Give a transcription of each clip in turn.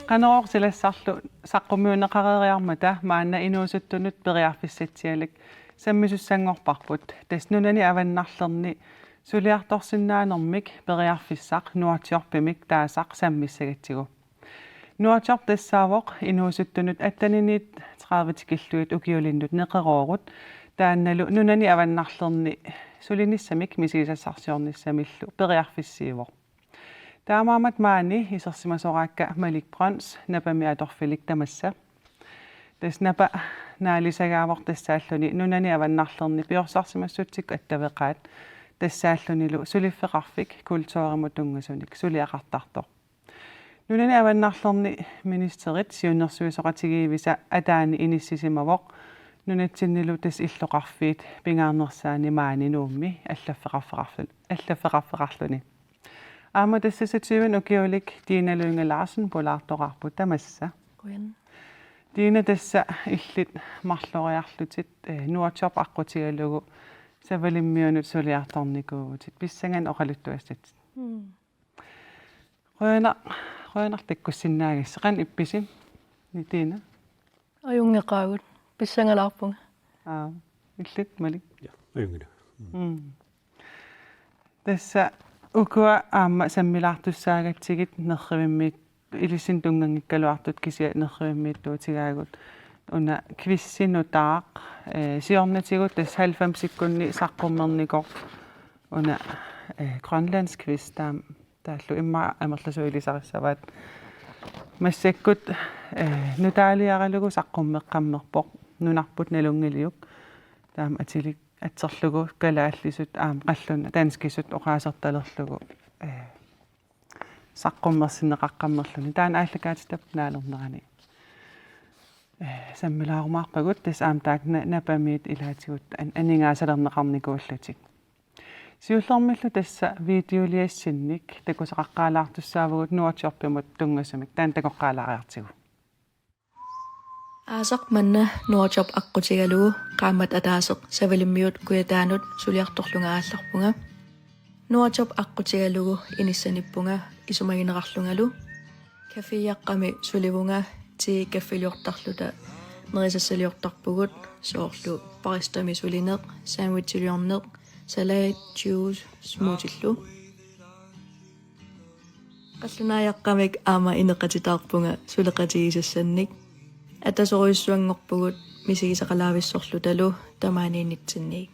Qanoroqsilassarlu saqqumuunneqareriarmata maanna inuusuttunut periarfissitsialik sammisussanngorparput tasnunani avannarlerni suliartorsinnaanermik periarfissaq nuatiorpimik taasaq sammissagatsigu nuatior tassaavoq inuusuttunut attaniniit 30 killuit ukiulinnut neqeroorut taannalu nunani avannarlerni sulinissamik misisassarsiornissamillu periarfissiivoq taamaamat maani isersimasoraakka Malik Brons napami atorfilik tamassa tasnapa naalisagaavoq tassaalluni nunani avannarlerni piorsaarsimassuttik attaveqaat tassaallunilu suliffeqarfik kultuurimut tungasunik suliaqartartoq nunani avannarlerni ministerit siunnersuisoqatigiivisa ataani inissisimavoq nunatsinnilu tas illoqarfiit pingaarnersaani maani nuummi allafeqarfeqarluni Amma tassasatiivin ukiulik Tiina Lynge Larsen polaartoqarpu tamassa. Tiina tassa illit marloriarlutit nuatiorp aqqutigalugu savalimmiunut suliartornikuutit pissangan oqaluttuassat. Qoyanartakkussinnaagissa qan ippisin ni Tiina. Ajungeqaagut pissangalarpunga. Illit Malik. Ja, ajungina. Tassa ukua aamma sammilaartussaagatigit nerrivimmiit ilisin tungangikkaluartut kisia nerrivimmiittuutigaagut una kvissinutaaq siornatigut tas 90 sekkunni saqqummernikor una grønlandsk quiz taallu imma amerlasuilisarissavaat massakkut nutaaliaralugu saqqummeqqammerpoq nunarput nalungiliuk taam atilik atserlugu kalaallisut qallun danskisut oqaasertalerlugu saqqummersinneqaqqammerluni taan aallakaatitap naalernerani sammilaarumaarpagut tas taak napamiit ilaatigut aningaasalerneqarnikuullatik siullermillu tassa videoliassinnik takuseqaqqaalaartussaavugut nuatiorpimut tungasumik taan takoqqaalaariartigu Aasaq manna nuatiorp aqqutigalugu qaammat ataaseq savalimmiut kuyataanut suliartorlunga aallarpunga nuatiorp aqqutigalugu inissanippunga isumagineqarlungalu kafiyaqqami sulivunga ti kaffiliortarluta nerisassaliortarpugut soorlu paristami sulineq sandwichiliorneq salat juice smoothillu qallunaayaqqamik aama ineqatitaarpunga suleqatigisassannik атасоруйссуангорпугут мисигисақалаависсорлуталу тамаанииннитсинник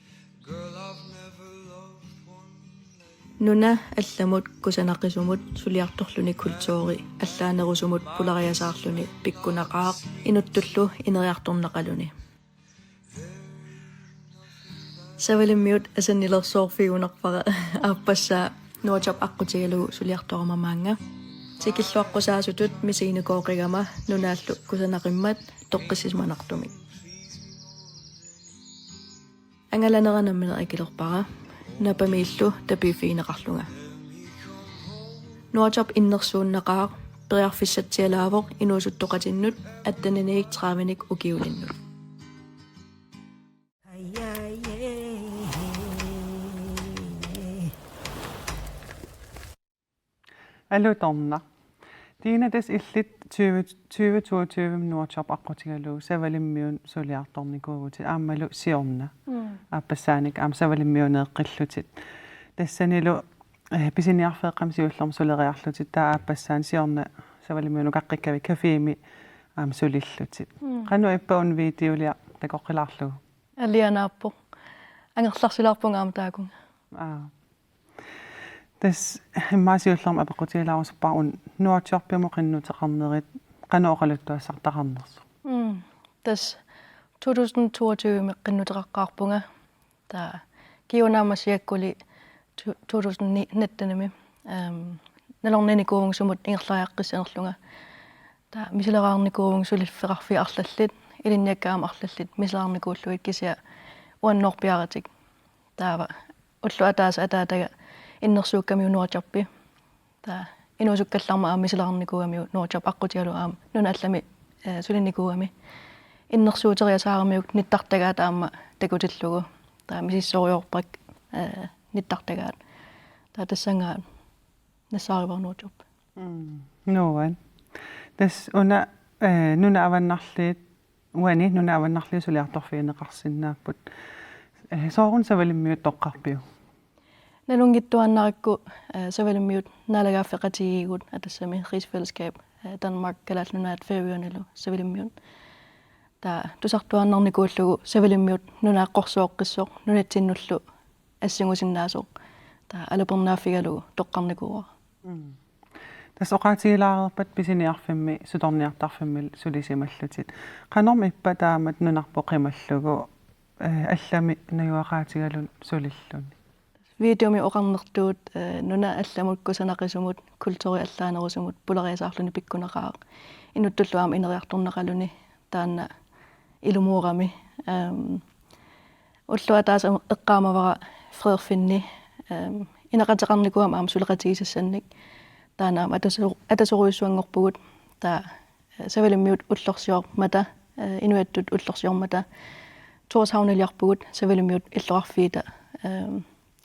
нуна алламут кусанаққисумут сулиарторлуни культуори аллаанерусумут пулариасаарлуни пиккунақаақ инуттуллу инериарторнеқалуни савалиммиут асаннилерсоорфигунарпара ааппассаа нуатап аққутигалугу сулиарторамамаанга Sikilluaqqusаасутут мисигинекооқигама нунааллу кусанақиммат тоққиссисманартумик ангаланеранаммина акилерпара напамииллу тапифиинеқарлунга нуатап иннерсууннеқаа периарфиссатсиалаавоқ инуусуттоқатиннут аттананиик 30-ник укиулиннут алуторна Tiina tas illit 2022 nuatiorp aqqutigalugu savalimmiun suliartornikuugutit aammalu siorna aappasaanik aam savalimmiuneeqqillutit tassanilu pisiniarfeeqqam siullerm suleriarlutit taa aappasaan siorna savalimmiunu qaqqikkavi kafiimi aam sulillutit qanu ippaun videolia takoqqilaarlugu алианааппо ангерларсулаарпунга аама таакунга Tas immaasiullerm apequtigilaarusuppaun nuatiorpimuqinnutеқарнерит qanuoqaluttuassartaqarnersu tas 2022 meqqinnuteqaqqaarpunga taa kiunaamasiakkuli 2019 nalornanikuuvung sumut ingerlariaqqissanerlunga taa misileraarnikuuvung sulifferarfi arlallit ilinniakkaama arlallit misileraarnikuulluit kisia uannorpiaratik taava ullu ataasa ataataga innersuukkami unuatiorpi taa inusukkallarma aam misilarnikuamiu nuorjob aqqutialu aam nuna allami sulinnikuami innersuuteriasaarammiuk nittartagaat aamma takutillugu taa misissoriorpak nittartagaat taa tassangaa nassaarivarnuutjup nuan tas una nuna avannarliit uani nuna avannarliit suliartorfiineqarsinnaaput soorun savalimmiut toqqarpiu nalungittuannarikku savalimmiut naalagaaffeqatigigut atassami rigsfællesskab Danmark kalaallunaat Færøernalu savalimmiut taa tusartuannarnikuullugu savalimmiut nunaaqqorsooqqissoq nunattinnullu ассигусиннаасоқ таа алапернааффигалугу тоққарникуа тас оқаатигилаарерпат писиниарфимми суторниартарфиммил сулисималлутит қанорми иппа таамат нунарпоқималлугу аллами наюақаатигалун сулиллун видеоми оқарнертуут нуна алламукку санақисумут культури аллаанерусумут пулериасаарлуни пиккунеқаа инуттуллуаама инериарторнеқалуни таанна илумуурами уллуатаас эққаамавара фреерфинни инеқатеқарникуама аама сулеқатигисассанник таанаама атасоруйуссуангорпугут таа савалиммиут уллорсиор мата инуаттут уллорсиормата торсхаунилиарпугут савалиммиут иллоқарфиита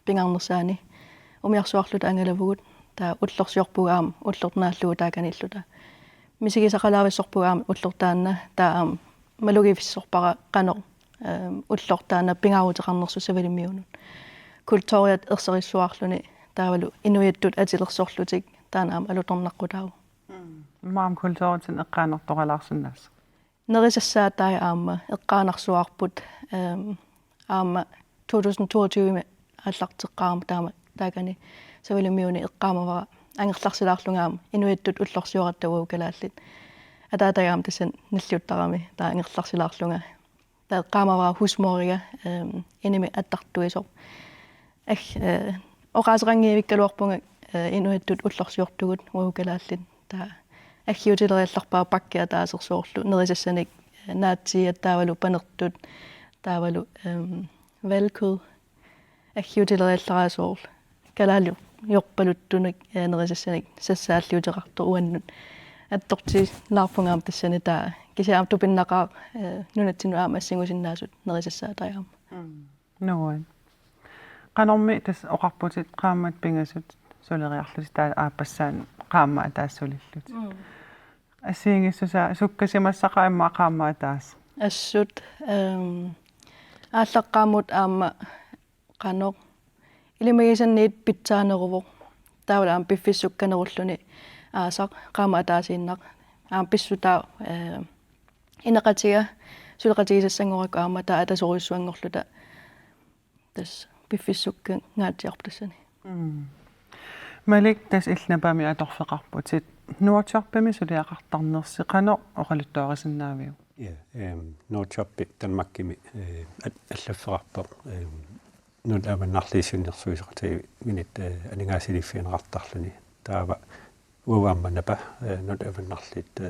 пингарнерсаани умиарсуарлута ангалавугут таа уллорсиорпугаама уллортнааллугу тааканиллута мисигисақалаависсорпугаама уллортаанна таа малугивиссорпара қано уллортаана пингаарутеқарнерсу савалиммиунут культуриат ерсерissуарлуни таавалу инуяттут атилерсорлутик таанаама алуторнаққутаау маам культууритин эққаанерторалаарсиннаас нерисассаатаи аама эққаанарсуарпут аама 2022 аллартеққарма таама таакани савалиммиуни эққаамавара ангерларсилаарлунгаама инуяттут уллорсиораттавуу калааллит атаатагаама тассан наллиуттарами таа ангерларсилаарлунга таа эққаамавара хусморига иними аттартуисо ах оқаасерангиивиккалуарпунга инуяттут уллорсиортугут уукалааллит таа аггиутилериалларпаа паккиа таасерсоорлу нерисассаник наатсиат таавалу панертут таавалу валкуд аггиутилериаллараасоорл калаалу йорпалуттунак нерисассаник сассааллиутеқарту уаннут атторти лаарпунгаам тассани таа кисаам тупиннақаа нунатсину аама ассигусиннаасут нерисассаатаяама нуан qanорми тас оқарпутит qaammat pingasut солериарлути таа ааппассаан qaamma атаассулиллут ассиингиссуса суккасимассаqa имма qaamma атаас ассут ааллаққаамут аама qano илимагисанниит питсаанерувоқ таавалаам пиффиссукканеруллуни аасақ qaamma атаасииннақ аам писсутаа инеқатига сулеқатигисассангоракку аама таа атасоруйуссуангорлута тас пиффиссукка гаатиарптассани малик тас иллнапами аторфеқарпутит нуатсарпами сулиақартарнерси қано оқалуттуарисиннаавиу нуатсарпи танмаккими аллаффеқарпо нут аваннарлиисуннерсуисеқатиги минит анингаасилиффиинеқартарлуни таава уавамманапа нут аваннарлит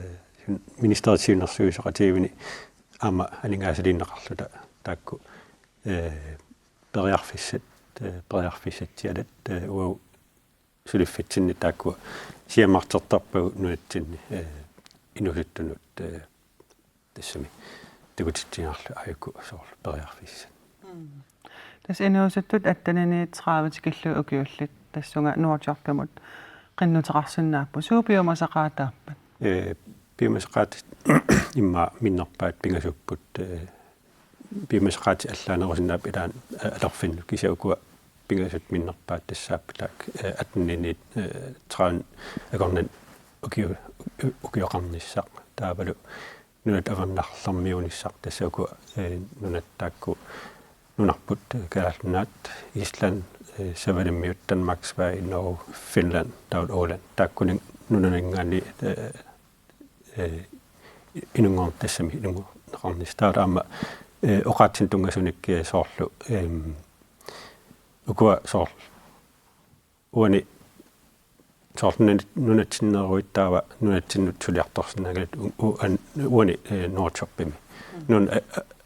министерисиуннерсуисеқатигивини аама анингаасилиннеқарлута таакку периарфиссатиалат уау сулиффитсинни таакку сиамартертарпагу нуатсинни инусуттунут тассами тагутитсинаарлу аюкку соорлу периарфиссат тас инусуттут аттанани 30 киллу укиуллит тассунга нуатсарпамут qinnuteqarsinnaappu suupiumasaqaataappat piumasaqaat imma minnerpaat pingasupпут piumasaqaat allaanerusinnaap ilaan alerfinnu kisiukua pingasut minnerpaat tassaappilaak atniniit traan akornan ukioqarnissaq taavalu nunat avannarlarmiunissaq tassauku nunattaakku nunarput kalaallunaat Island Savalimmiut Danmark Sverige Norge Finland taut Åland taakkunin nunanangaani inungorn tassami inungornistaa aama oqaatsin tungasunikki soorlu ukua soorl uani soorlun nunatsinneruittaava nunatsinut suliartorsinagalut uani noorchoppimi nun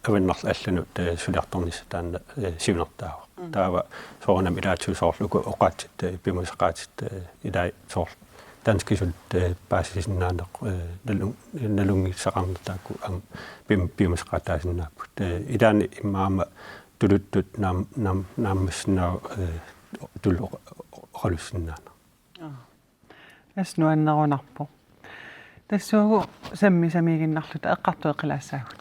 avannarl allanut suliartornissa taanna siunertaawa taava soornam ilaatsuusoorluku oqaatsit pimusaqaatit ilai soorl danske sut basisinaanaq nalungisaqarnataakku am biumasqataasinnaaput ilaani immaama tuluttut naammassinaa tulu qalussinnaana asnuannerunarpo тассуугу самми самигиннарлута эққартуэ қилаассаагут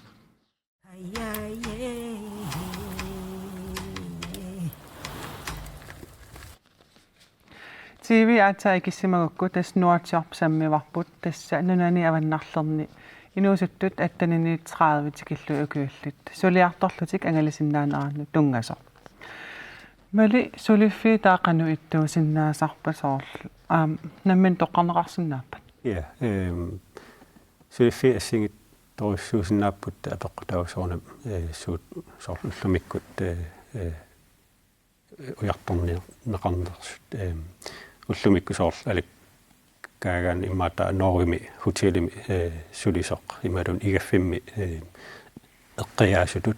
TV атаа киссимагукку тас нуатсиарп саммиварпут тасса нунани аваннарлерни инуусуттут аттанини 30 тикиллу укуаллут сулиарторлутик ангалисиннаанаарну тунгасо мали сулиффи таақану иттуусиннаасарпасоорлу наммин тоққарнеқарсинааппат ja сулиффи ассигит торуссуусиннааппут апеққутаусоорнам суут соорлуллумиккут уярторни неқарнерсут уллумикку соорл алик каагаан иммаата норими хотелими сулисоқ ималун игаффимми эққиаасутут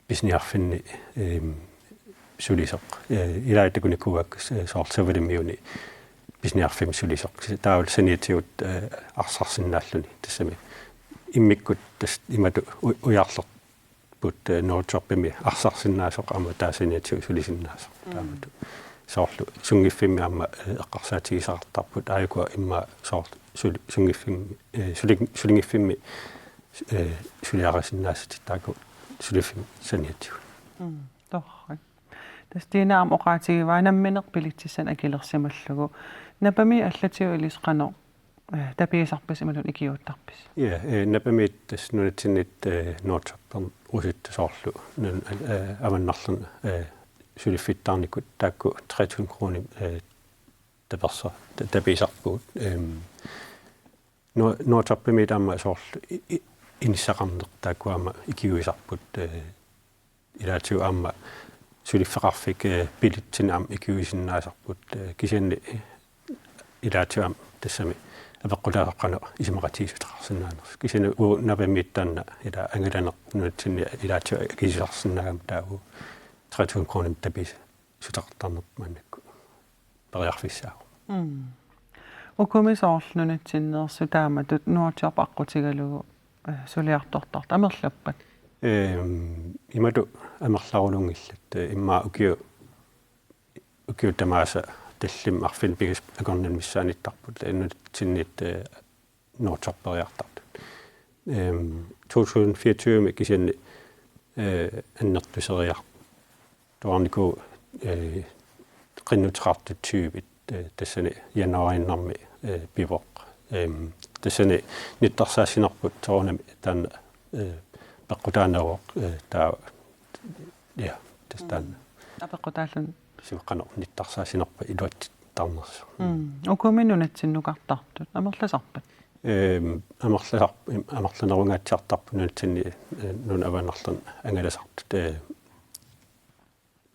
бисниарфинни сулисоқ илаатакуникуак соорлсавалимиуни бисниарфим сулисоқ таавал саниатиут арсарсиннааллуни тассами иммиккут тас имату уярлер пут ноорчорпими арсарсиннаасоқ ама таасаниатиу сулисиннаасоқ таамату соорлу сунгиффимми амма эққарсаатигисартарпут аайкуа имма соор сунгиффимми сулингиффимми сулиарасиннаасати тааку сулиффим саниатиу торрак тастинаам оқаатигиваа намминеқ пилитсиссан акилерсималлугу напами аллатиу илисқано тапиисарпис ималун икиуттарпис ja напамит тас нунатсиннит ноорчарпер усит соорлу нун аваннарлун сулиффиттаарникут таакку 3000 kroner таперса тапиисарпуут ноорчарпими таама соорлу инissaqarneq тааккуама икиуисарпут илаатиу аама сулиффеқарфик пилитсинаам икиуисиннаасарпут кисианни илаатиуам тассами апеққулааққано исимақатигисутеқарсинаанерс кисиана уу напамиттаанна ила ангаланеқ нуатсинни илаатиу кисисарсинаагам тааву 3000 kroner табис сутеқартарнерп маннакку периарфиссаа укумисоорлунатсиннерсу тааматут нуатиарп аққутигалугу сулиартортарт амерлаппат имату амерларулунгиллат имма укиу тамааса таллим арфин бигис акорнан миссааниттарпут иннутсиннит ноорчарпериартартут 2024 кисианни аннертусериар туарнику qinnuteqartut 20 тассани януариннарми пивоқ тассани ниттарсаасинерпут тоонами таана пеққутаанавоқ таа я тастан апеққутааллун сиуққано ниттарсаасинерпа илуат тарнерс укуминнунатсиннукартартут амерласарпат амерланерунгаатсиартарпу нунатсинни нун аванерлан ангаласартут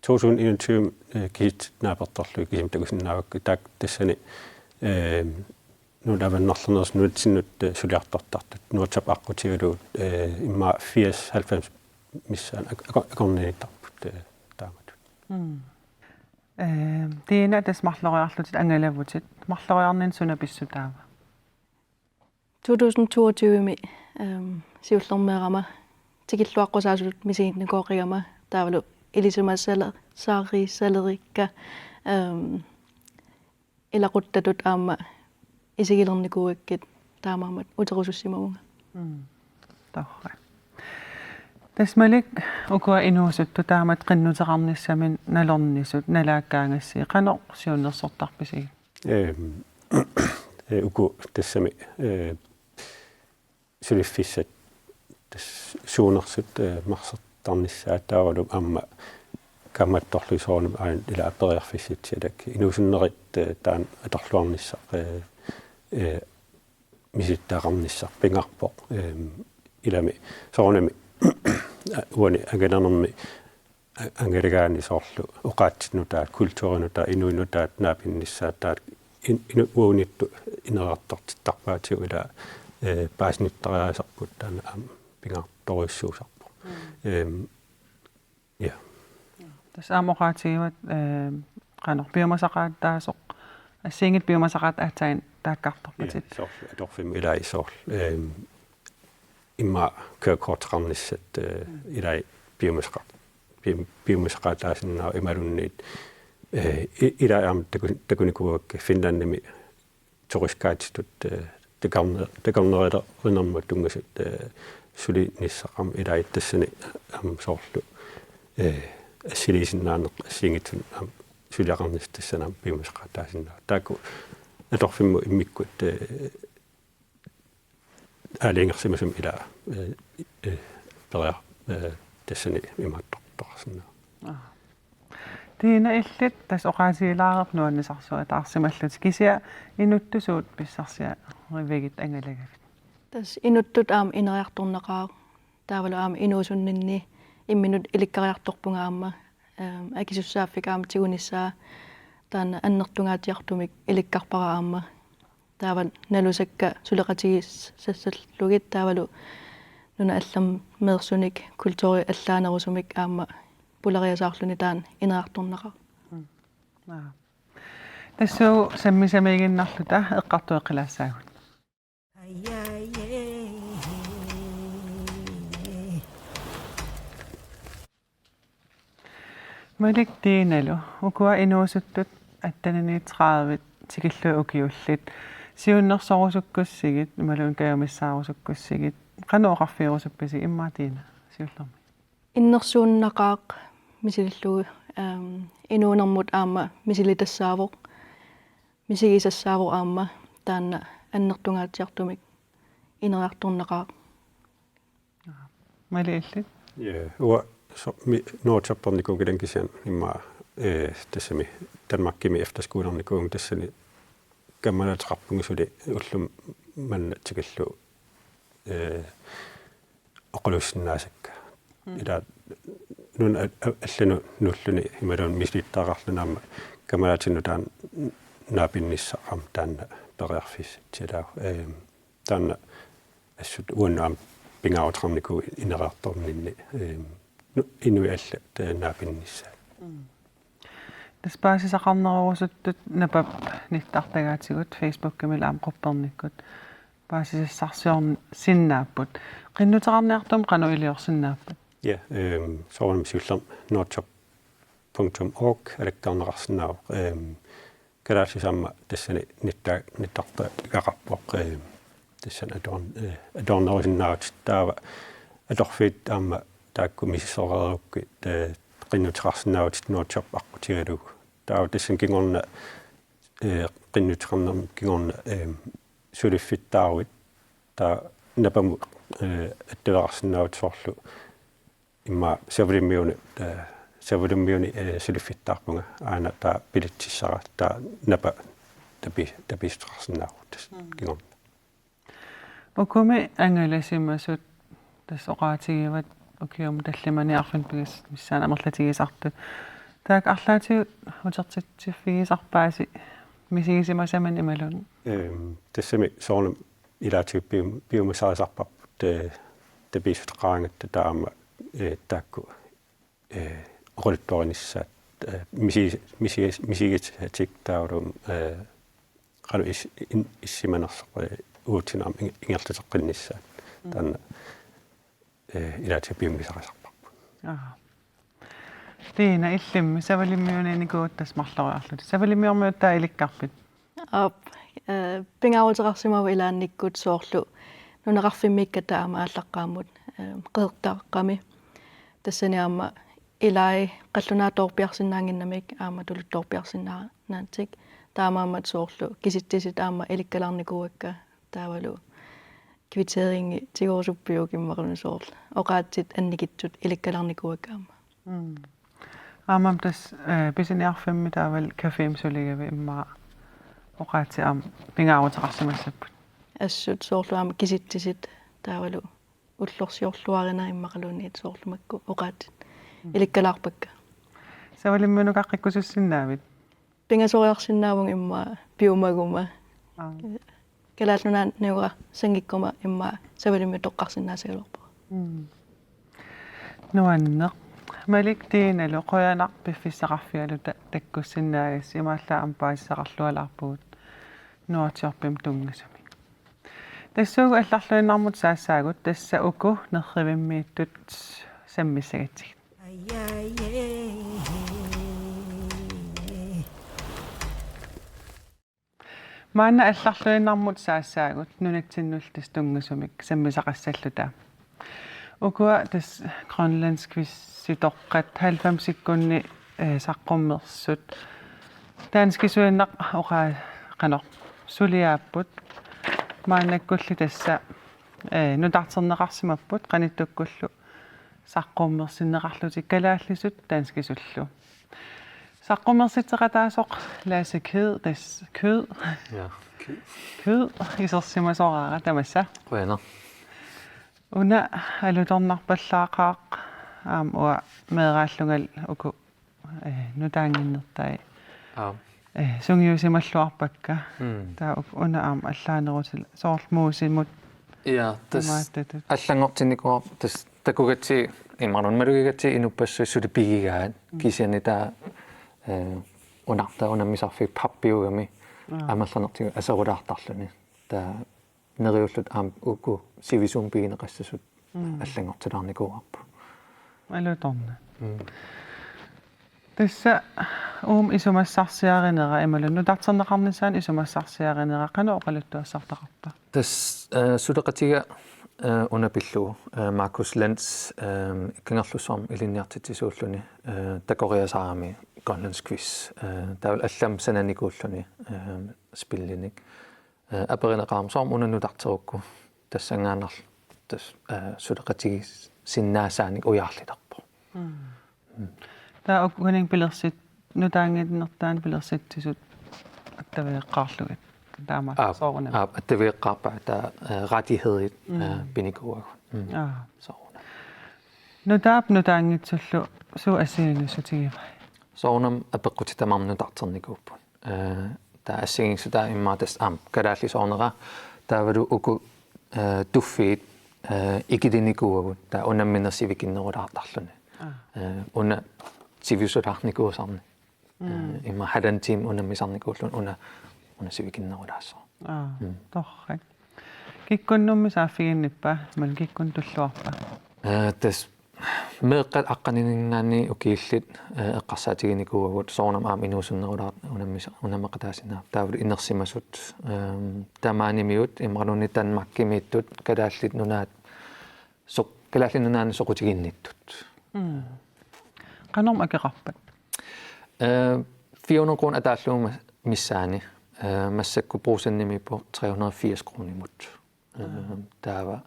2021 кит наапертарлу кисим такусиннаавакку таак тассани нун аваннерланерс нунатсиннут сулиартартартут нуатсап аққутигулуут имма 80 миссаан акорнинитарпут тааматут тиина тас марлориарлутит ангалавутит марлориарнин суна писсутаава 2022 ми сиуллэрмеерама тикиллуаққусаасулут мисигинникооқигама таавалу илисимассала саарисалерикка илақуттатут аама исигилерникууаккит таамаамат утерусуссимавунга торра тасмалик укуа инуусутту таамат qinnuteqarnissamin налорнисут налааккаангасси qano сиуннерсортарписиг уку тассами сулиффиссат тас суунерсут марсертарниссаа таавалу амма камматторлусоорнум аан ила апериарфисситсилак инуусуннерит таан аторлуарниссақ миситтаақарниссақ пингарпоқ илами соорнами уани аганернерми ангалагаани соорлу оқаатсинутаат культууринута инуинутаат наапиннissaataat ину уунитту инерартортиттарпаатиу ила паасниттариасарпут таана ам пингарторуссуусарпо я тас аамоqaатигиват qanor piumasaqaattaasoq ассиингит пиумасақат аатаин тааккарторпатит соор аторфим илай соор имма køkortqarnissat ilai piumasaqataasinnaa imalunniit ilai aam takunikuak Finlandimi turiskaatitut takarnerila rinermut tungasut suli nissaqam ilai tassani am soorlu assiliisinnaanneq assiingitun am suliaqarnis tassanam piumasaqataasinnaa taaku atorfimmu immikkut aalingерсимасум ила периа тассани имааттортарсинаа тиина иллит тас оqaасиилаарерп нуаннисарсуа таарсималлут кисиа инуттусуут писсарсиа ривигит ангалагавит тас инуттут аама инериарторнеқаа таавала аама инуусуннинни имминут иликкариарторпунгаама акисуссааффик аама тигуниссаа таана аннертунгаатиартумик иликкарпараама тааван налусакка сулеқатигис сассаллугит таавалу нуна аллам мерсуник культури аллаанерусумик аама пулариасаарлуни таан инеарторнеqa тассуу саммисамигиннарлута эққартуэққилаассаагут малик тииналу укуа инуусуттут аттананиитраавит тикиллу укиуллит сиуннерсорусуккуссигит малун каямиссаарусуккуссигит кануоқарфиорусупписи иммаатиина сиуллерми иннерсууннақаақ мисиллугу инуунермут аама мисилитассаавоқ мисигисассаавоқ аама таанна аннертунгаатиартумик инериарторнеқаақ малииллит уа нуутсапперникугилангисиан имма тассами Danmarkimi efterskolernikung тассани каммалаатеқарпугисули уллум маннатикаллу оқулуссиннаасакка ила нун аллану нуллуни ималун мислиттаақарлунаама камалаатинну таан наапинниссақам таанна периарфис тилаа таанна ассут уаннаам пингааутарнику инераартормнинни инуи алла тааннаапиннисса таспаасисақарнерусуттут напап ниттартагаатигут Facebook-камил аам қупперниккут паасисассарсиорн синнааппут қиннутерарниартум қану илиорсиннааппут ja соорнам сиуллер nordjob.org алактарнеқарсинаав калаасисамма тассани ниттарта иқақарпоқ тассан адорнерусиннаават таава аторфит аама таакку миссисоорерукки qinnuteqarsinnaavut nordjob аққутигалугу таава тассан кингорна qinnuteqarnam кингорна сулиффиттааруит таа напаму аттавеқарсинаавут соорлу имма савулиммиуни сулиффиттаарпунга аана таа пилитсиссара таа напа табистеқарсинаавут тас кингорна окуми ангаласимасут тас оqaатигиват окиум таллимани арфин пигис миссаан амерлатигисарту таак арлаатигут утертитсиффигисарпааси мисигисимасаман ималун тассами соорнам илаатигут биумасарисарпарпут табисутеқаангатта таама таакку орулторинissаат мисигисатик таалум qalu иссиманерсоқ уутинам ингерлутеққиннссаат таана илаатипиумисарисарпарпу тиина иллимми савалиммиунааникууттас марлориарлут савалиммиормиутаа иликкарпит пингаутерарсимава илаанниккут соорлу нунеқарфиммикка таама ааллаққаамут қеэртааққами тассаниаама илай қаллунааторпиарсинаангиннамик аама тулутторпиарсинаанаатик таамаамат соорлу киситтисит аама иликкалаарникууакка таавалу квиттеринги тигорсуппиукиммарну соорл оqaatsit анникитсут иликкалаарникууакаама аамам тас писиниарфимми таавал кафеим сулигави имма оqaatsi аам пингааутеқарсимассаппут ассут соорлуаама киситтисит таавалу уллорсиорлуарина иммақалуунниит соорлумакку оqaatsit иликкалаарпакка савалиммунуқаққиккусуссиннаавит пингасориарсинаавун имма пиумагума калааллунаа неура сангиккома имма савалимми тоққарсинаасагалорпа нуаннеқ малик тииналу қоянақ пиффиссақарфиалу таккуссинаагас имааллаа ампаассақарлуалаарпуут nuatiorpim tungasami тассуугу алларлуиннармут саассаагут тасса уку нерривиммииттут саммиссагатсиг маана алларлуиннармут саассаагут нунатсиннул тас тунгасумик саммисақассаллута укуа тас грønlandskvis ситорқат 90-сиккунни саққуммерсут таанскисуиннақ оқа қанор сулиааппут маанаккулли тасса нутартернеқарсимаппут қаниттуккуллу саққуммерсиннеқарлутик калааллисут таанскисуллу саққуммерситеқатаасоқ лаасакhed тас kød kød исерсимасораара тамасса Bueno. уна алуторнарпаллаақаақ уа меэрааллугал уку нутаангиннертай сунгиусималлуарпакка таа уна аллаанерутил соорлмуусимут Ja, das аллангортинникуар тас такугатси имарнун малугигатси инуппассуссули пигигаат кисианнита унарта унаммисарфи паппиугами амалланертигу асерулаартарлуни таа нериуллут аам уку сивисум пигинеқассасут аллангортилаарникуарпу алуторна тасса исумассарсиаринера ималунну тартернеқарнисаан исумассарсиаринера қана оқалуттуассартақарпа тас сулеқатига унапиллу Markus Lanz иккангерлусорм илинниартитсууллуни такориасаарами grønlandskvis тавал аллам сананикууллуни спиллиник аперинеқарм унаннутартерукку тассангаанер тас сулеқатиги синнаасааник уяарлитарпо таа окунин пилерсит нутаангиннертаан пилерситтисут аттавеэққарлугат таама соорна аттавеэққарпа таа ратигhed биникуаг соорна нутаап нутаангитсуллу суу ассиинуссутигивай соорнам апеққутитамарнутартерникууппут таа ассигингсутаа иммаатас калаалли соорнера таавалу уку туффиит икидиникуагут таа унамминерсивикиннерулаартарлуни уна сивисулаарникуусарни имма халантим унаммисарникууллун уна сивикиннерулаассоо торрак киккуннумми сааффигинниппа мал киккун туллуарпа тас меэккат аққанинингаани укииллит эққарсаатигиникууагут соорнам аам инуусуннерулаар унаммақатаасинаа таавлу инерсимасут тамаанимиут имралуни танмаккимииттут калааллит нунаат соқ калааллин нунаани соқутигинниттут канорм акеқарпат 400 kroner атааллуума миссаани массакку брусаннимипо 380 kronemut таава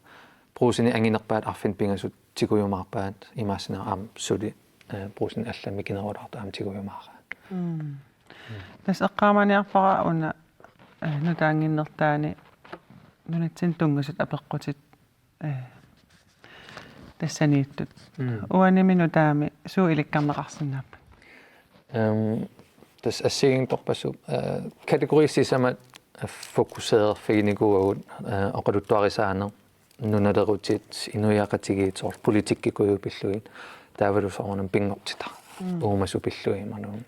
брусини ангинерпаат арфин пингасут тигуйумаарпаат имаассинаа аам сули брусин аллами кинерулаарта аам тигуйумаара тас эққааманиарпара уна нутаангиннертаани нунатсин тунгасут апеққутит тассанииттут уанимину таами суу иликкарнеқарсинааппа тас ассигин торпасу категорисисама фокусeret фигникууагут оқалуттуарисаанер нуналерутит инуяақатигиит соор политиккикуйупиллуит таавалу соорнам пингортита уумасу пиллуи манун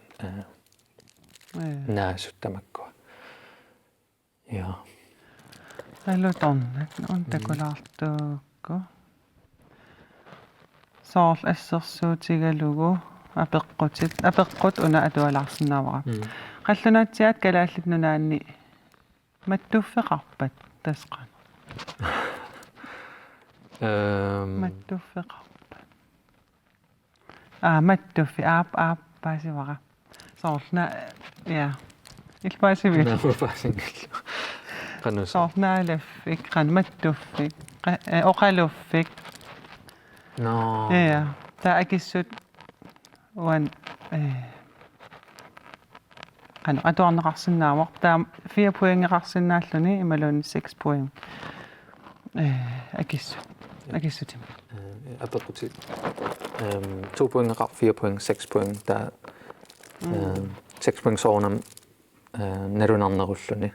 наасут тамаккуа я алуторнак унтакулаартуукку соорл ассерсуутигалугу апеққут уна атуалаарсинаавара қаллунаатсиат калааллит нунаанни маттуффеқарпат тасқан маттуффеқарпат маттуффи аап паасивара соорна я илпаасиви соорнаалаффик қан маттуффик оқалуффик no ja таа акиссут уан қан атуарнеқарсинаавоқ таа 4 поингеқарсинааллуни ималуни 6 поинг акиссутим апеқутит 2 poingeqar 4 point 6 point таа 6 point соорнам нарунарнеруллуни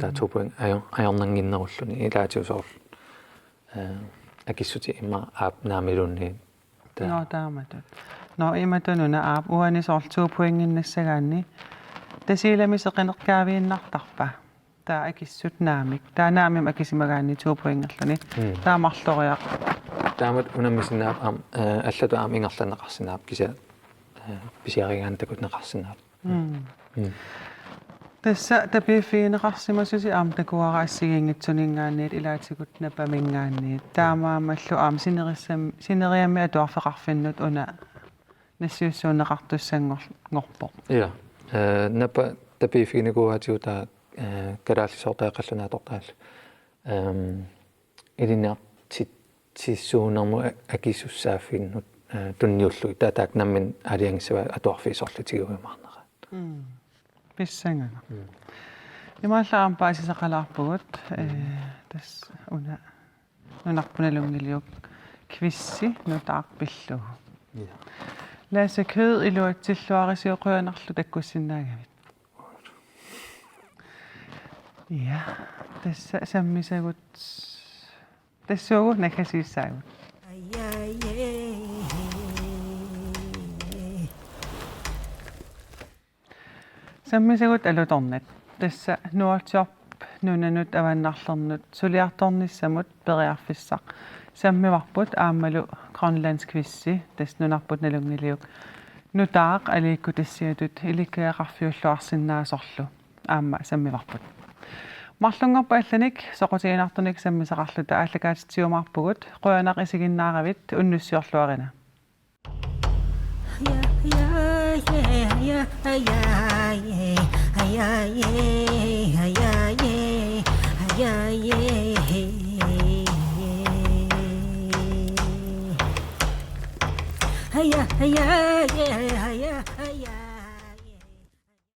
таа 2 point аёрнангиннеруллуни илаатиусоор акиссути имма аап наамилунни тааматут иматунуна аап уанисоор 2 поингиннассагаанни тасииламисеқинеқкаавииннартарпа таа акиссут наамик таа наамим акисимагаани туупуингерлани таа марлориақ таамат унаммисинаап аам аллату аам ингерланеқарсинаап кися писиаригаан такут неқарсинаап тасса тапииффигинеқарсимасуси аам такуараассигингитсунингаанниит илаатигут напамингаанниит таамаамаллу аам синериами атуарфеқарфиннут уна нассиуссуунеқартуссангорпо я напа тапииффигинекуаатиута калааллисортаақаллунаатортаал илинеар тиссуунэрму акисуссааффиннут тунниуллуи таатаак наммин алиангсава атуарфиисорлутигуимаарнера писсангана имааллаам паасисақалаарпугут тас уна нунарпуналунгилиук квисси нутаақпиллугу ласа kød илуатсиллуарисиоқуянарлу таккуссиннаагавит ja тасса саммисагут тассуугу накасииссаагут саммисагут алуторнат тасса нуатсиорп нунанут аваннарлернут сулиарторниссамут периарфиссақ саммиварпут аамалу грönlandsk квисси тас нунарпут налунгилиук нутаақ алиикку тассиатут иликкеақарфиуллуарсиннаасорлу аама саммиварпут марлунгорпа алланик соқутигинарторник саммисақарлута ааллакаатитсиумаарпугут қуянақ исигиннааравит уннуссиорлуарина Hiya, hiya, yeah, hiya.